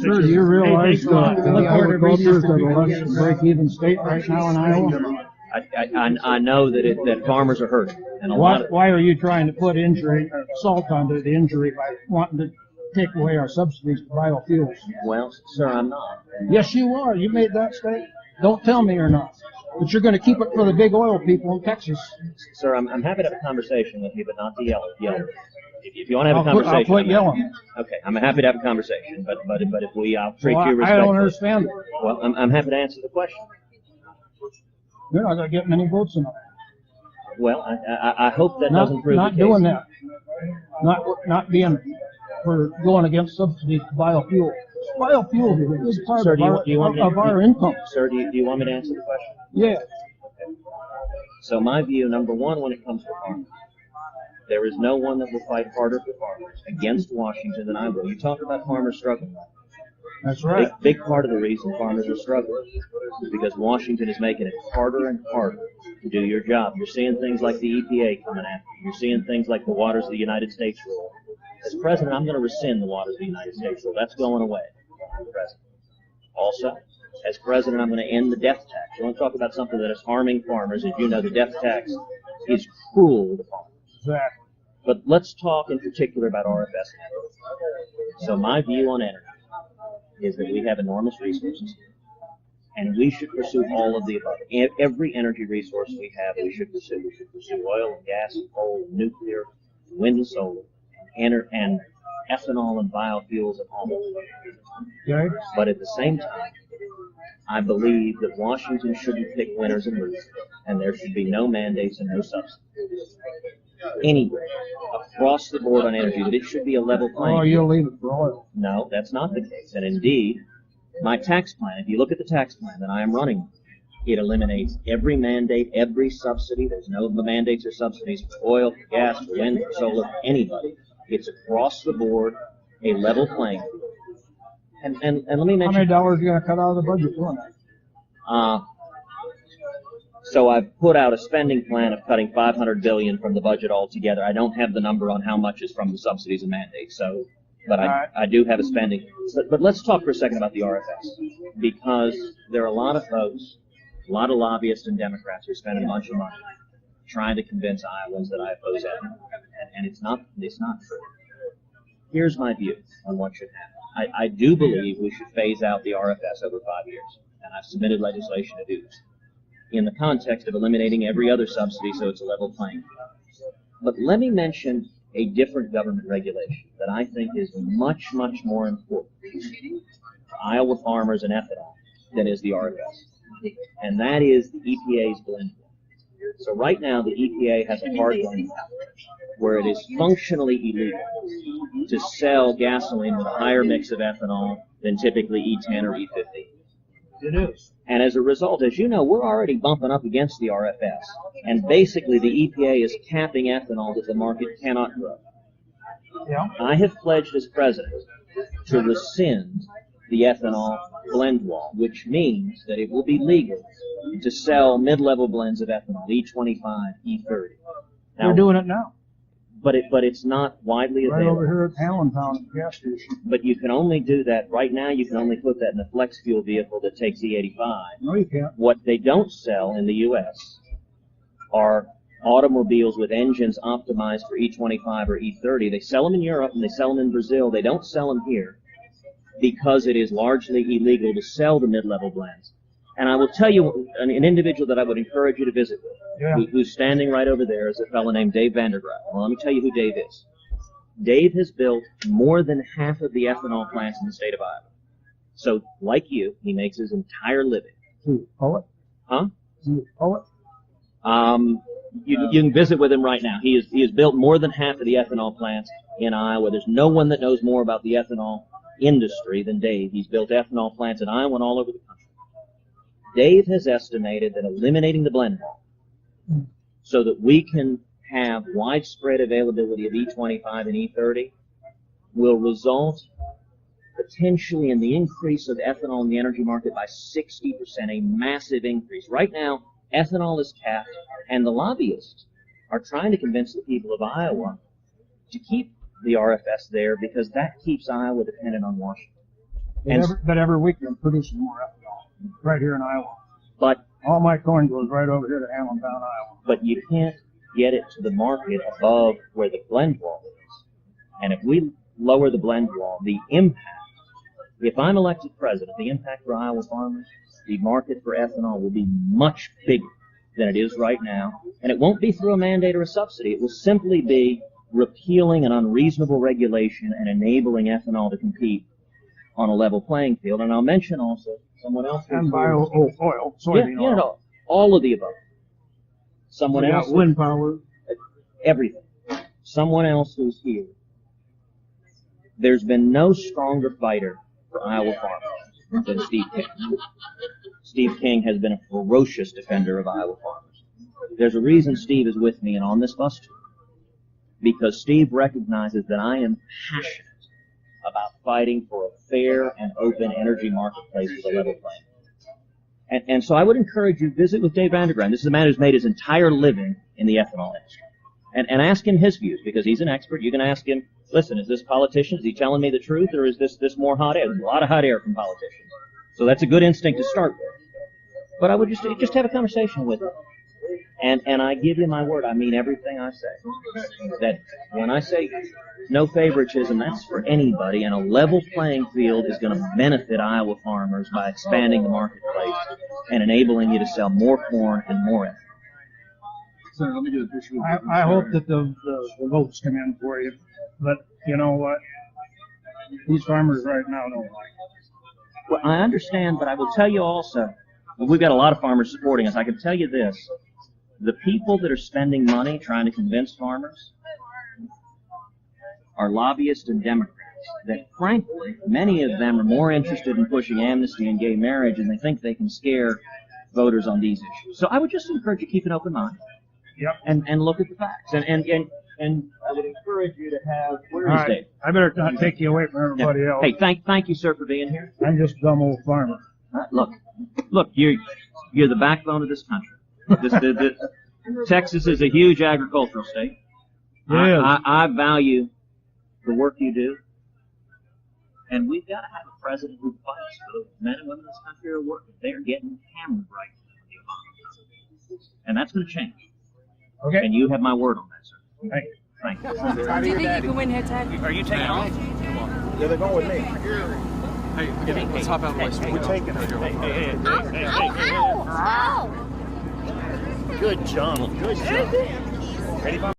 Sir, do you realize that agriculture is the less break-even state right now in Iowa? I know that farmers are hurting. And Why are you trying to put salt onto the injury by wanting to take away our subsidies to biofuels? Well, sir, I'm not. Yes, you are. You made that statement. Don't tell me you're not. But you're going to keep it for the big oil people in Texas. Sir, I'm happy to have a conversation with you, but not to yell. If you want to have a conversation, I'll quit yelling. Okay, I'm happy to have a conversation, but if I'll treat you respectfully. I don't understand it. Well, I'm happy to answer the question. You're not going to get many votes in it. Well, I hope that doesn't prove the case. Not doing that. Not being for going against subsidies to biofuel. Biofuel is part of our income. Sir, do you want me to answer the question? Yeah. Okay. So my view, number one, when it comes to farmers, there is no one that will fight harder for farmers against Washington than I will. You talk about farmers struggling. That's right. Big part of the reason farmers are struggling is because Washington is making it harder and harder to do your job. You're seeing things like the EPA coming after you. You're seeing things like the Waters of the United States rule. As president, I'm going to rescind the Waters of the United States rule. That's going away. I'm president. Also, as president, I'm going to end the death tax. You want to talk about something that is harming farmers? As you know, the death tax is cruel to farmers. Exactly. But let's talk in particular about RFS. So my view on energy is that we have enormous resources, and we should pursue all of the above. Every energy resource we have, we should pursue. We should pursue oil and gas and coal and nuclear, wind and solar, and ethanol and biofuels and all of them. Okay. But at the same time, I believe that Washington shouldn't pick winners and losers, and there should be no mandates and no subsidies. Anywhere, across the board on energy, that it should be a level playing. Oh, you'll leave it for oil. No, that's not the case. And indeed, my tax plan, if you look at the tax plan that I am running, it eliminates every mandate, every subsidy. There's no mandates or subsidies for oil, for gas, for wind, for solar, for anybody. It's across the board, a level playing field. And let me mention... How many dollars are you going to cut out of the budget doing that? So I've put out a spending plan of cutting $500 billion from the budget altogether. I don't have the number on how much is from the subsidies and mandates, but I do have a spending. But let's talk for a second about the RFS, because there are a lot of folks, a lot of lobbyists and Democrats who are spending a bunch of money trying to convince Iowans that I oppose it, and it's not true. Here's my view on what should happen. I do believe we should phase out the RFS over 5 years, and I've submitted legislation to do this, in the context of eliminating every other subsidy so it's a level playing field. But let me mention a different government regulation that I think is much, much more important to Iowa farmers and ethanol than is the RFS, and that is the EPA's blend. So right now the EPA has a hard line where it is functionally illegal to sell gasoline with a higher mix of ethanol than typically E10 or E50. It is. And as a result, as you know, we're already bumping up against the RFS. And basically, the EPA is capping ethanol that the market cannot grow. Yeah. I have pledged as president to rescind the ethanol blend wall, which means that it will be legal to sell mid-level blends of ethanol, E25, E30. Now, we're doing it now. But it's not widely available. Right over here at Allentown gas station. But you can only do that right now. You can only put that in a flex fuel vehicle that takes E85. No, you can't. What they don't sell in the U.S. are automobiles with engines optimized for E25 or E30. They sell them in Europe and they sell them in Brazil. They don't sell them here because it is largely illegal to sell the mid-level blends. And I will tell you, an individual that I would encourage you to visit with, who's standing right over there, is a fellow named Dave Vandergraaf. Well, let me tell you who Dave is. Dave has built more than half of the ethanol plants in the state of Iowa. So, like you, he makes his entire living. Poet? Huh? Poet? You can visit with him right now. He has built more than half of the ethanol plants in Iowa. There's no one that knows more about the ethanol industry than Dave. He's built ethanol plants in Iowa and all over the country. Dave has estimated that eliminating the blend wall so that we can have widespread availability of E25 and E30 will result potentially in the increase of ethanol in the energy market by 60%, a massive increase. Right now, ethanol is capped, and the lobbyists are trying to convince the people of Iowa to keep the RFS there because that keeps Iowa dependent on Washington. But every week they're producing more ethanol right here in Iowa. But all my corn goes right over here to Hamilton, Iowa. But you can't get it to the market above where the blend wall is. And if we lower the blend wall, the impact, if I'm elected president, the impact for Iowa farmers, the market for ethanol will be much bigger than it is right now. And it won't be through a mandate or a subsidy. It will simply be repealing an unreasonable regulation and enabling ethanol to compete on a level playing field. And I'll mention also someone else. And bio oil, soybean oil. No, all of the above. Someone We else. got wind power. Everything. Someone else who's here. There's been no stronger fighter for Iowa farmers than Steve King. Steve King has been a ferocious defender of Iowa farmers. There's a reason Steve is with me and on this bus tour. Because Steve recognizes that I am passionate about fighting for a fair and open energy marketplace with a level playing field. And so I would encourage you to visit with Dave Vandergrind. This is a man who's made his entire living in the ethanol industry. And ask him his views, because he's an expert. You can ask him, listen, is this politician, is he telling me the truth, or is this more hot air? There's a lot of hot air from politicians. So that's a good instinct to start with. But I would just have a conversation with him. And I give you my word, I mean everything I say. That when I say no favoritism, that's for anybody, and a level playing field is going to benefit Iowa farmers by expanding the marketplace and enabling you to sell more corn and more ethanol. Senator, let me do the issue. I hope that the votes come in for you, but you know what? These farmers right now don't like it. Well, I understand, but I will tell you also, we've got a lot of farmers supporting us. I can tell you this. The people that are spending money trying to convince farmers are lobbyists and Democrats that, frankly, many of them are more interested in pushing amnesty and gay marriage, and they think they can scare voters on these issues. So I would just encourage you to keep an open mind. Yep. And look at the facts. And I would encourage you to have, where is Dave? I better not take you away from everybody else. Hey, thank you, sir, for being here. I'm just a dumb old farmer. Look, you're the backbone of this country. Texas is a huge agricultural state. Yeah. I value the work you do. And we've got to have a president who fights for the men and women in this country who are working. They are getting hammered right now in the Obama time. And that's going to change. Okay. And you have my word on that, sir. Thank you. Thank you. Do you think you can win here, Ted? Are you taking off? Come on. Yeah, they're going with me. Hey, let's hop out of the way. We're taking it. Ow! Good job. Good job. Ready, Bob?